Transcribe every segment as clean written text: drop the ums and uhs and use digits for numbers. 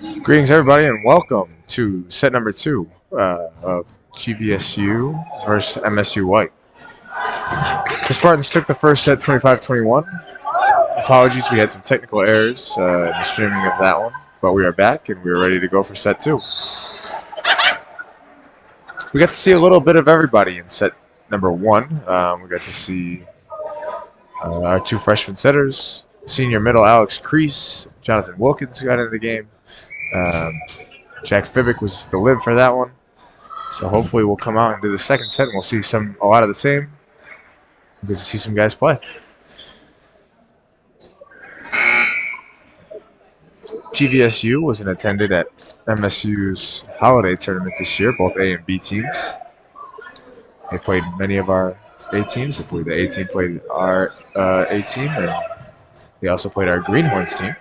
Greetings, everybody, and welcome to set number 2 of GVSU versus MSU White. The Spartans took the first set 25-21. Apologies, we had some technical errors in the streaming of that one, but we are back and we are ready to go for set 2. We got to see a little bit of everybody in set number 1. We got to see our two freshman setters, senior middle Alex Crease, Jonathan Wilkins got into the game. Jack Fibick was the lib for that one. So hopefully we'll come out and do the second set and we'll see a lot of the same. We'll get to see some guys play. GVSU was in attended at MSU's holiday tournament this year, both A and B teams. They played many of our A teams. I believe the A team played our A team, and they also played our Greenhorns team.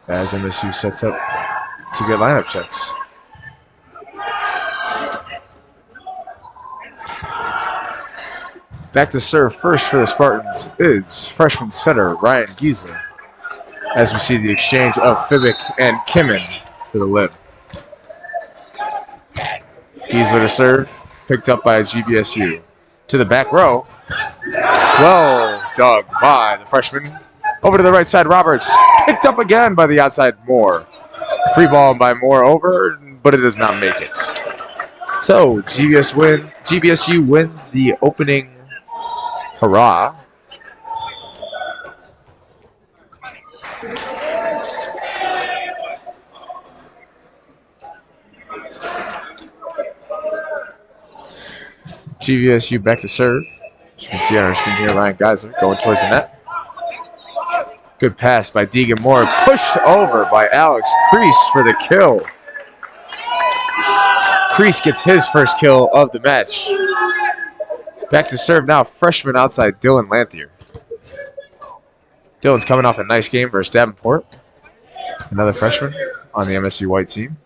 As MSU sets up to get lineup checks. Back to serve first for the Spartans is freshman setter Ryan Giesler, as we see the exchange of Fibick and Kimmin for the lib. Giesler to serve, picked up by GVSU. To the back row. Well dug by the freshman. Over to the right side, Roberts. Picked up again by the outside, Moore. Free ball by Moore over, but it does not make it. So GVSU wins the opening hurrah. GVSU back to serve. As you can see on our screen here, Ryan Geisler going towards the net. Good pass by Deegan Moore, pushed over by Alex Crease for the kill. Crease gets his first kill of the match. Back to serve now, freshman outside Dylan Lanthier. Dylan's coming off a nice game versus Davenport. Another freshman on the MSU White team.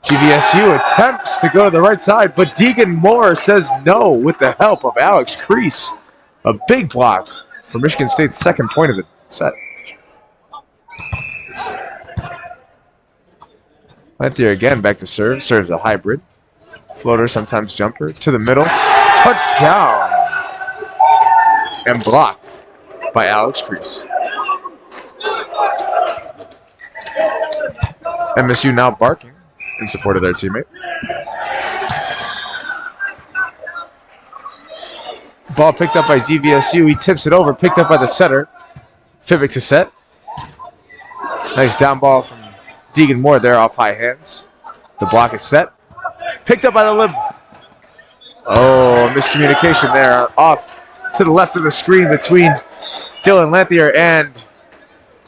GVSU attempts to go to the right side, but Deegan Moore says no with the help of Alex Crease. A big block for Michigan State's second point of the set. Lanthier again back to serve. Serves a hybrid. Floater, sometimes jumper. To the middle. Touchdown! And blocked by Alex Crease. MSU now barking in support of their teammate. Ball picked up by GVSU. He tips it over, picked up by the setter. Fibick to set. Nice down ball from Deegan Moore there off high hands. The block is set. Picked up by the lib. Oh, miscommunication there. Off to the left of the screen between Dylan Lanthier and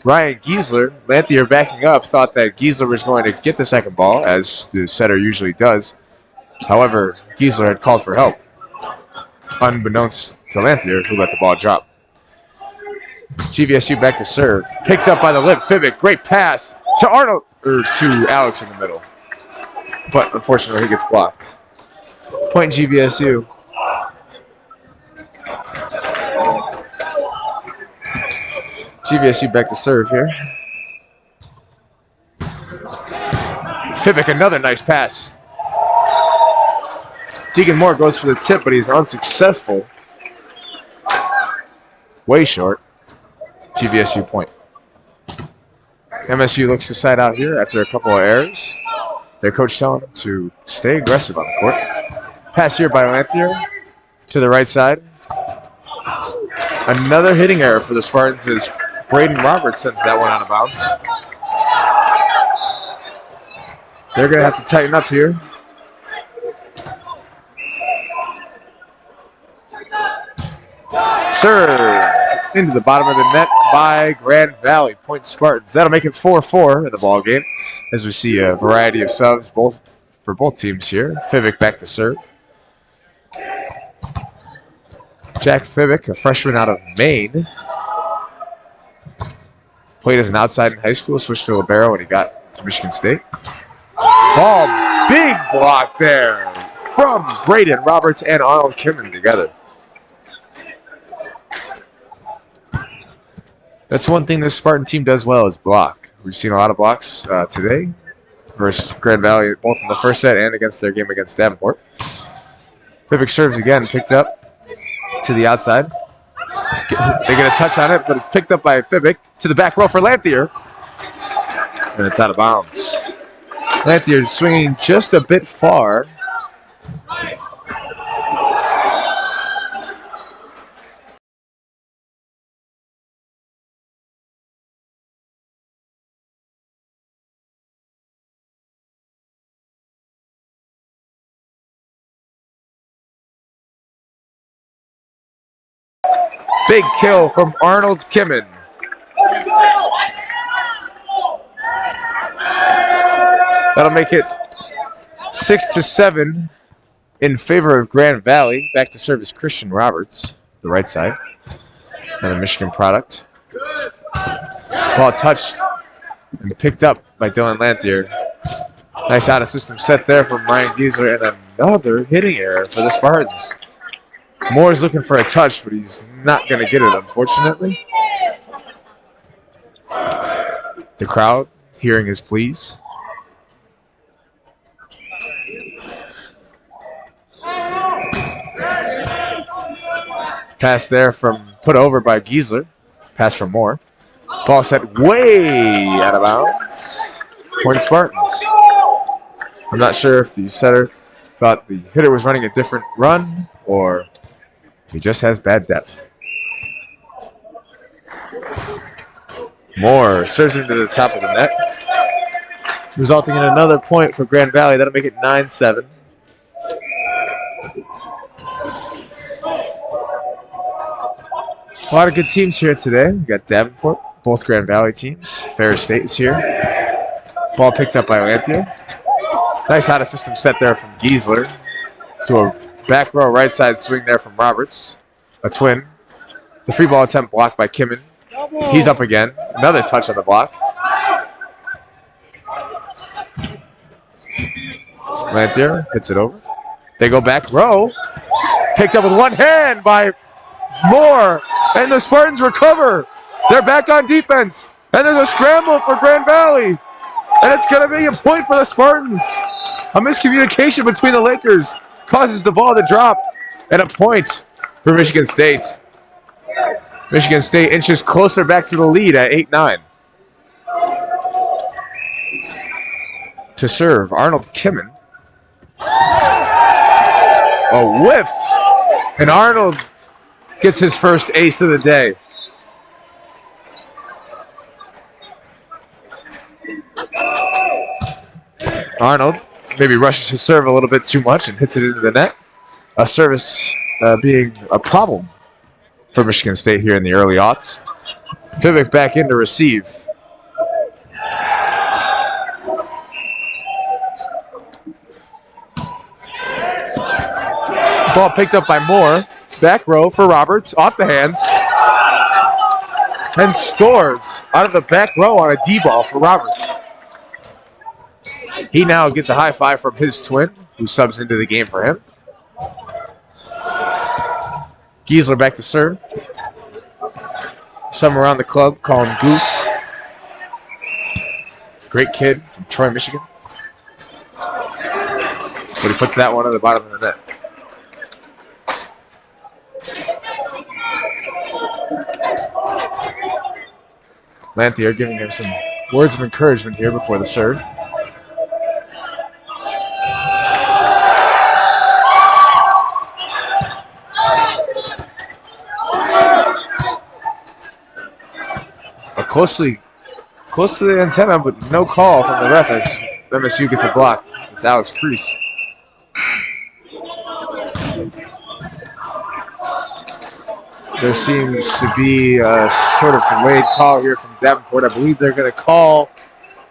Ryan Giesler. Lanthier backing up, thought that Giesler was going to get the second ball, as the setter usually does. However, Giesler had called for help, unbeknownst to Lanthier, who let the ball drop. GVSU back to serve. Picked up by the lip. Fibick, great pass to Arnold, or to Alex in the middle. But unfortunately, he gets blocked. Point GVSU. GVSU back to serve here. Fibick, another nice pass. Deegan Moore goes for the tip, but he's unsuccessful. Way short. GVSU point. MSU looks to side out here after a couple of errors. Their coach telling them to stay aggressive on the court. Pass here by Lanthier to the right side. Another hitting error for the Spartans as Braden Roberts sends that one out of bounds. They're going to have to tighten up here. Serve into the bottom of the net by Grand Valley. Point Spartans. That'll make it 4-4 in the ball game, as we see a variety of subs for both teams here. Fibick back to serve. Jack Fibick, a freshman out of Maine. Played as an outside in high school, switched to libero when he got to Michigan State. Ball, big block there from Braden Roberts and Arnold Kimmin together. That's one thing this Spartan team does well is block. We've seen a lot of blocks today versus Grand Valley, both in the first set and against their game against Davenport. Pivik serves again, picked up to the outside. They get a touch on it, but it's picked up by Pivik to the back row for Lanthier. And it's out of bounds. Lanthier swinging just a bit far. Big kill from Arnold Kimmin. That'll make it 6-7 in favor of Grand Valley. Back to serve is Christian Roberts, the right side. Another Michigan product. Ball touched and picked up by Dylan Lanthier. Nice out-of-system set there from Ryan Giesler, and another hitting error for the Spartans. Moore's looking for a touch, but he's not going to get it, unfortunately. The crowd hearing his pleas. Pass there from put over by Giesler. Pass from Moore. Ball set way out of bounds. Point Spartans. I'm not sure if the setter thought the hitter was running a different run or he just has bad depth. Moore serves into the top of the net, resulting in another point for Grand Valley. That'll make it 9-7. A lot of good teams here today. We got Davenport, both Grand Valley teams. Ferris State is here. Ball picked up by Lanthier. Nice out-of-system set there from Giesler to a back row right side swing there from Roberts. A twin. The free ball attempt blocked by Kimmin. He's up again. Another touch on the block. Lanthier hits it over. They go back row. Picked up with one hand by Moore. And the Spartans recover. They're back on defense. And there's a scramble for Grand Valley. And it's going to be a point for the Spartans. A miscommunication between the Lakers causes the ball to drop. And a point for Michigan State. Michigan State inches closer back to the lead at 8-9. To serve, Arnold Kimmin. A whiff. And Arnold gets his first ace of the day. Arnold maybe rushes his serve a little bit too much and hits it into the net. A service being a problem for Michigan State here in the early aughts. Pivik back in to receive. Ball picked up by Moore. Back row for Roberts, off the hands. And scores out of the back row on a D-ball for Roberts. He now gets a high five from his twin, who subs into the game for him. Giesler back to serve. Some around the club call him Goose. Great kid from Troy, Michigan. But he puts that one at the bottom of the net. Lanthier giving him some words of encouragement here before the serve. Close to the antenna, but no call from the ref as MSU gets a block. It's Alex Crease. There seems to be a sort of delayed call here from Davenport. I believe they're going to call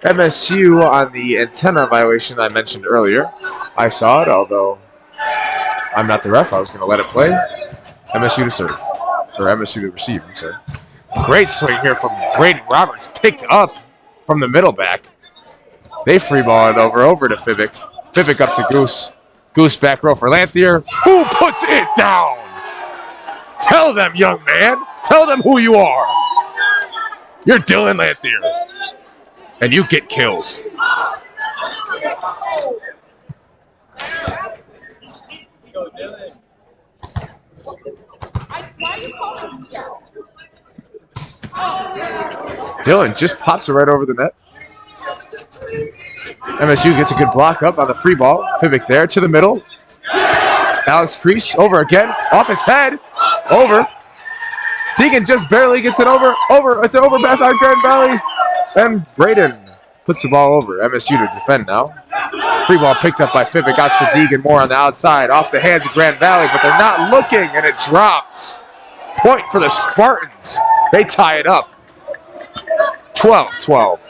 MSU on the antenna violation I mentioned earlier. I saw it, although I'm not the ref. I was going to let it play. MSU to serve, or MSU to receive, I'm sorry. Great swing here from Braden Roberts, picked up from the middle back. They free ball it over to Pivik. Pivik up to Goose. Goose back row for Lanthier, who puts it down. Tell them, young man. Tell them who you are. You're Dylan Lanthier. And you get kills. Dylan just pops it right over the net. MSU gets a good block up on the free ball. Fibick there to the middle. Alex Crease over again. Off his head. Over. Deegan just barely gets it over. It's an overpass on Grand Valley. And Braden puts the ball over. MSU to defend now. Free ball picked up by Fibick. Out to Deegan Moore on the outside. Off the hands of Grand Valley, but they're not looking, and it drops. Point for the Spartans. They tie it up. 12-12.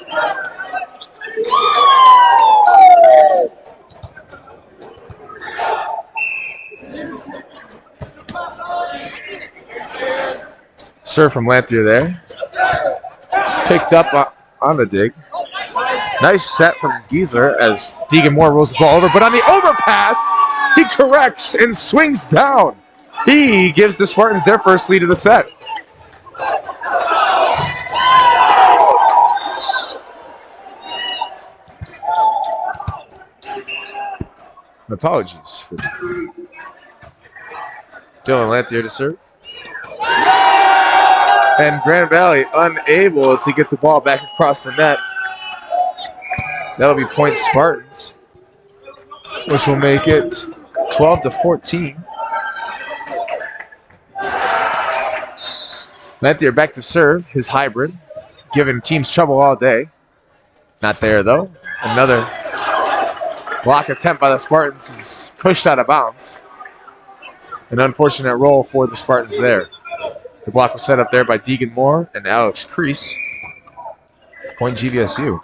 Serve from Lanthier there. Picked up on the dig. Nice set from Giesler as Deegan Moore rolls the ball over, but on the overpass, he corrects and swings down. He gives the Spartans their first lead of the set. Apologies. Dylan Lanthier to serve. And Grand Valley unable to get the ball back across the net. That'll be point Spartans, which will make it 12-14. Lanthier back to serve, his hybrid, giving teams trouble all day. Not there, though. Another block attempt by the Spartans is pushed out of bounds. An unfortunate roll for the Spartans there. The block was set up there by Deegan Moore and Alex Crease. Point GVSU.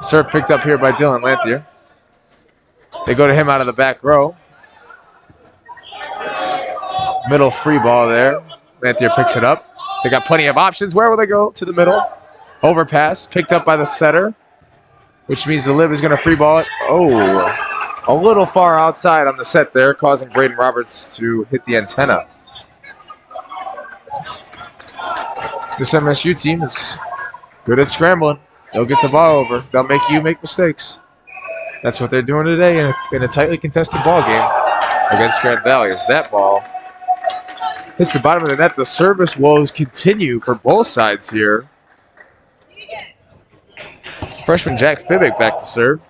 Serve picked up here by Dylan Lanthier. They go to him out of the back row. Middle free ball there. Lanthier picks it up. They got plenty of options. Where will they go? To the middle. Overpass picked up by the setter, which means the Lib is going to free ball it. Oh, a little far outside on the set there, causing Braden Roberts to hit the antenna. This MSU team is good at scrambling. They'll get the ball over. They'll make you make mistakes. That's what they're doing today in a tightly contested ball game against Grand Valley. As that ball hits the bottom of the net, the service woes continue for both sides here. Freshman Jack Fibick back to serve.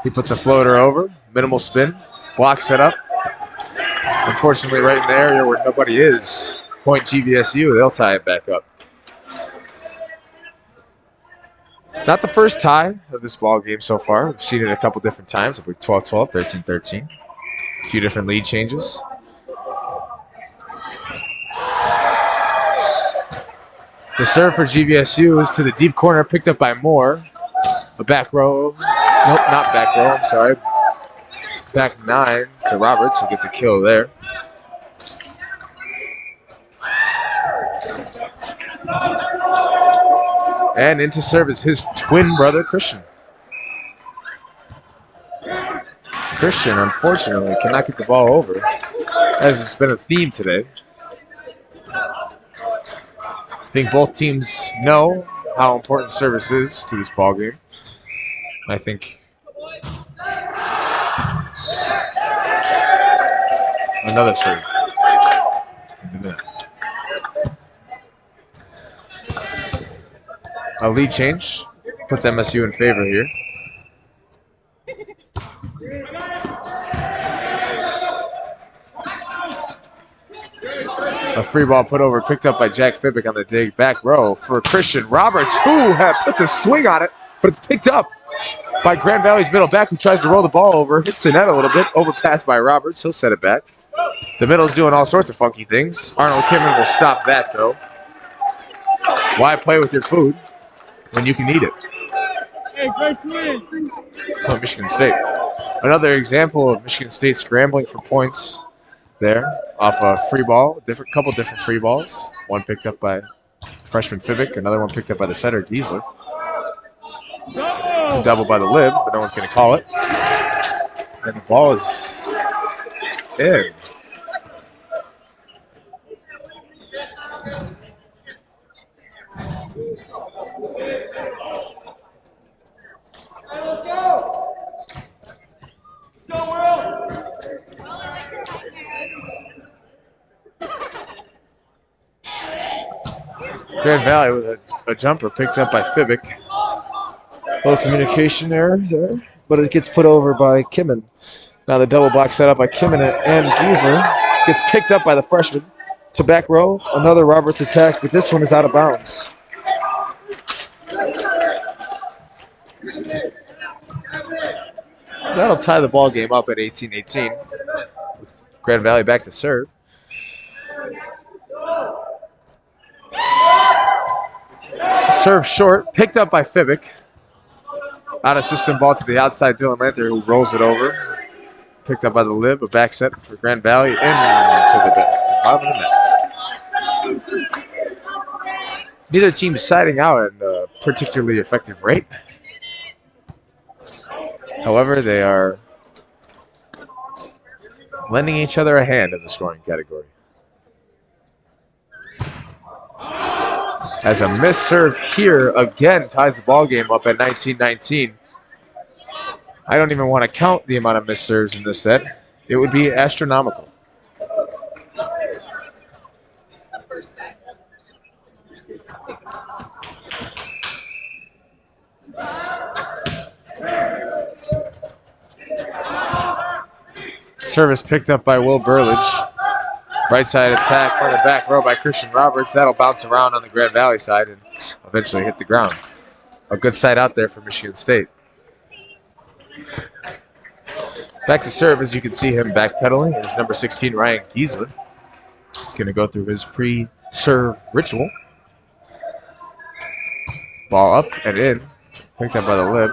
He puts a floater over, minimal spin, block set up. Unfortunately, right in the area where nobody is. Point GVSU, they'll tie it back up. Not the first tie of this ball game so far. We've seen it a couple different times, like 12-12, 13-13. A few different lead changes. The serve for GVSU is to the deep corner, picked up by Moore. A back row. Nope, not back row, I'm sorry. Back 9 to Roberts, who gets a kill there. And into serve is his twin brother, Christian. Christian, unfortunately, cannot get the ball over, as it's been a theme today. I think both teams know how important service is to this ball game. I think another serve. A lead change puts MSU in favor here. A free ball put over, picked up by Jack Fibick on the dig. Back row for Christian Roberts, who puts a swing on it, but it's picked up by Grand Valley's middle back, who tries to roll the ball over. Hits the net a little bit, overpassed by Roberts. He'll set it back. The middle's doing all sorts of funky things. Arnold Kimman will stop that, though. Why play with your food when you can eat it? Hey, first win. Oh, Michigan State. Another example of Michigan State scrambling for points there off a free ball. Couple different free balls. One picked up by freshman Fibick. Another one picked up by the setter, Giesler. It's a double by the lib, but no one's going to call it. And the ball is in. Grand Valley with a jumper picked up by Fibick. Little communication error there, but it gets put over by Kimmin. Now the double block set up by Kimmin and Giesler. Gets picked up by the freshman. To back row, another Roberts attack, but this one is out of bounds. That'll tie the ball game up at 18-18. With Grand Valley back to serve. Serve short, picked up by Fibick. Out of system ball to the outside, Dylan Lanther, who rolls it over. Picked up by the lib, a back set for Grand Valley into the bottom of the net. Neither team siding out at a particularly effective rate. However, they are lending each other a hand in the scoring category. As a missed serve here again ties the ball game up at 19-19. I don't even want to count the amount of missed serves in this set. It would be astronomical. Service picked up by Will Burlage. Right side attack on the back row by Christian Roberts. That'll bounce around on the Grand Valley side and eventually hit the ground. A good side out there for Michigan State. Back to serve, as you can see him backpedaling, is number 16, Ryan Giesler. He's going to go through his pre-serve ritual. Ball up and in. Picked up by the lib.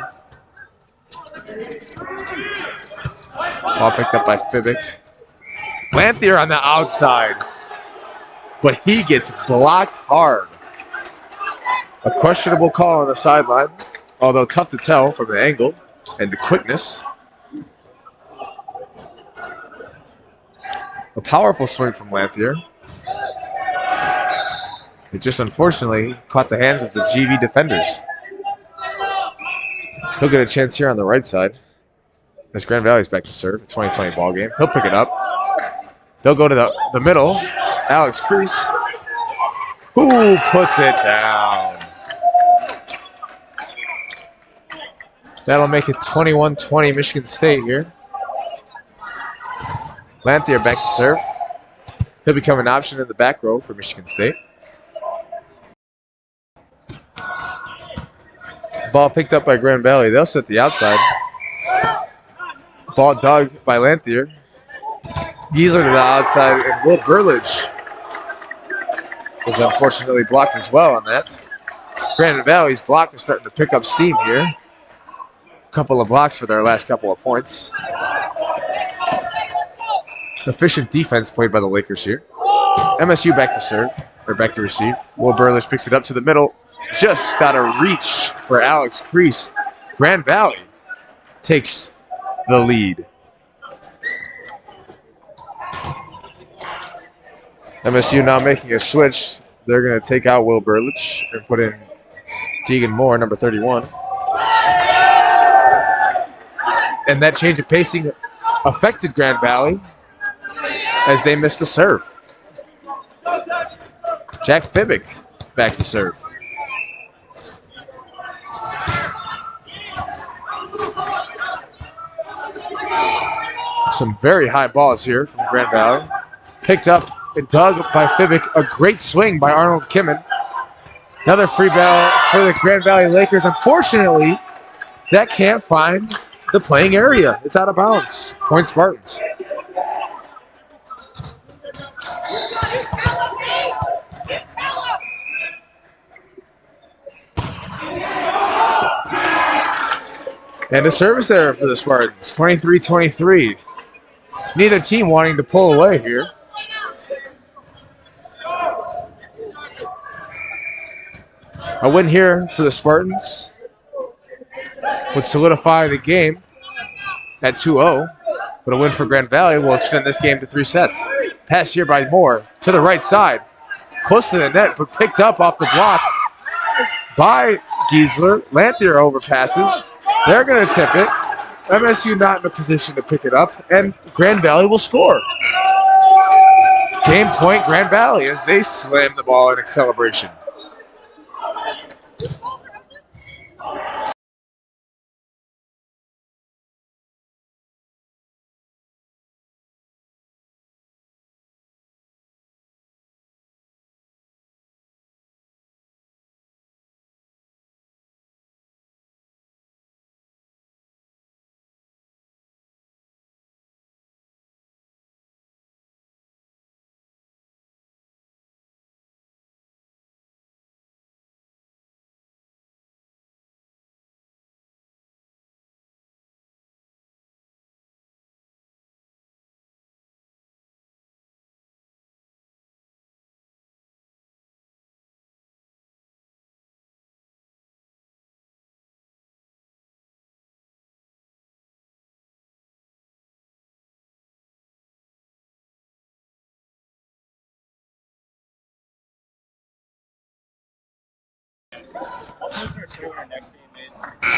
Ball picked up by Fibick. Lanthier on the outside, but he gets blocked hard. A questionable call on the sideline, although tough to tell from the angle and the quickness. A powerful swing from Lanthier. It just unfortunately caught the hands of the GV defenders. He'll get a chance here on the right side. As Grand Valley's back to serve, a 20-20 ball game. He'll pick it up. They'll go to the middle. Alex Crease, who puts it down. That'll make it 21-20 Michigan State here. Lanthier back to serve. He'll become an option in the back row for Michigan State. Ball picked up by Grand Valley. They'll set the outside. Ball dug by Lanthier. Giesler to the outside, and Will Burlage was unfortunately blocked as well on that. Grand Valley's block is starting to pick up steam here. A couple of blocks for their last couple of points. Efficient defense played by the Lakers here. MSU back to serve, or back to receive. Will Burlage picks it up to the middle. Just out of reach for Alex Crease. Grand Valley takes the lead. MSU now making a switch. They're going to take out Will Burlage and put in Deegan Moore, number 31. And that change of pacing affected Grand Valley as they missed a serve. Jack Fibick back to serve. Some very high balls here from Grand Valley. Picked up and dug by Fibick. A great swing by Arnold Kimmin. Another free ball for the Grand Valley Lakers. Unfortunately, that can't find the playing area. It's out of bounds. Point Spartans. And a service error for the Spartans. 23-23. Neither team wanting to pull away here. A win here for the Spartans would solidify the game at 2-0, but a win for Grand Valley will extend this game to 3 sets. Pass here by Moore to the right side. Close to the net, but picked up off the block by Giesler. Lanthier overpasses. They're going to tip it. MSU not in a position to pick it up, and Grand Valley will score. Game point, Grand Valley, as they slam the ball in celebration.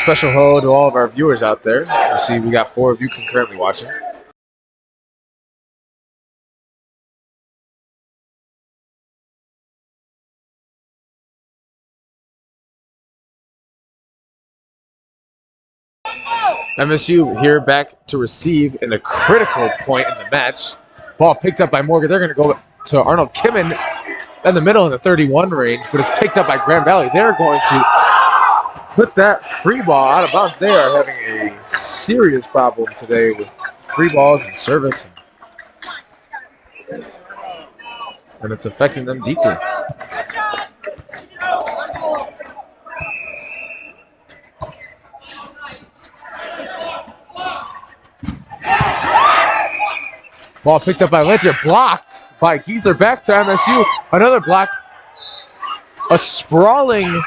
Special hello to all of our viewers out there. You see, we got 4 of you concurrently watching. MSU here back to receive in a critical point in the match. Ball picked up by Morgan. They're going to go to Arnold Kimmin in the middle in the 31 range, but it's picked up by Grand Valley. They're going to put that free ball out of bounds. They are having a serious problem today with free balls and service, and it's affecting them deeply. Ball picked up by Lyncher, blocked by Giesler. Back to MSU. Another block. A sprawling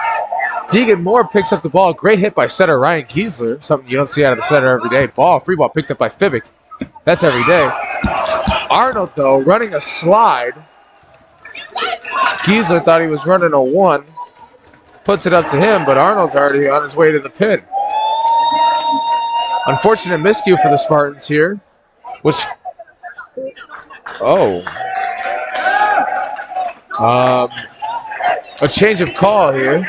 Deegan Moore picks up the ball. Great hit by setter Ryan Giesler. Something you don't see out of the setter every day. Free ball picked up by Fibick. That's every day. Arnold, though, running a slide. Giesler thought he was running a 1. Puts it up to him, but Arnold's already on his way to the pin. Unfortunate miscue for the Spartans here, which... a change of call here,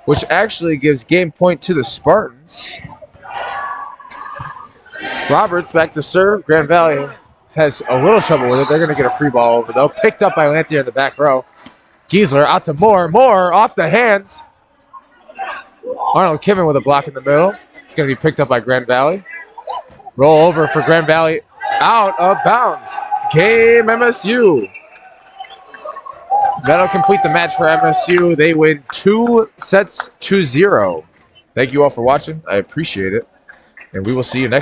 which actually gives game point to the Spartans. Roberts back to serve. Grand Valley has a little trouble with it. They're going to get a free ball over, though. Picked up by Lanthier in the back row. Giesler out to Moore. Moore off the hands. Arnold Kimmin with a block in the middle. It's going to be picked up by Grand Valley. Roll over for Grand Valley. Out of bounds. Game MSU. That'll complete the match for MSU. They win 2 sets to 0. Thank you all for watching. I appreciate it. And we will see you next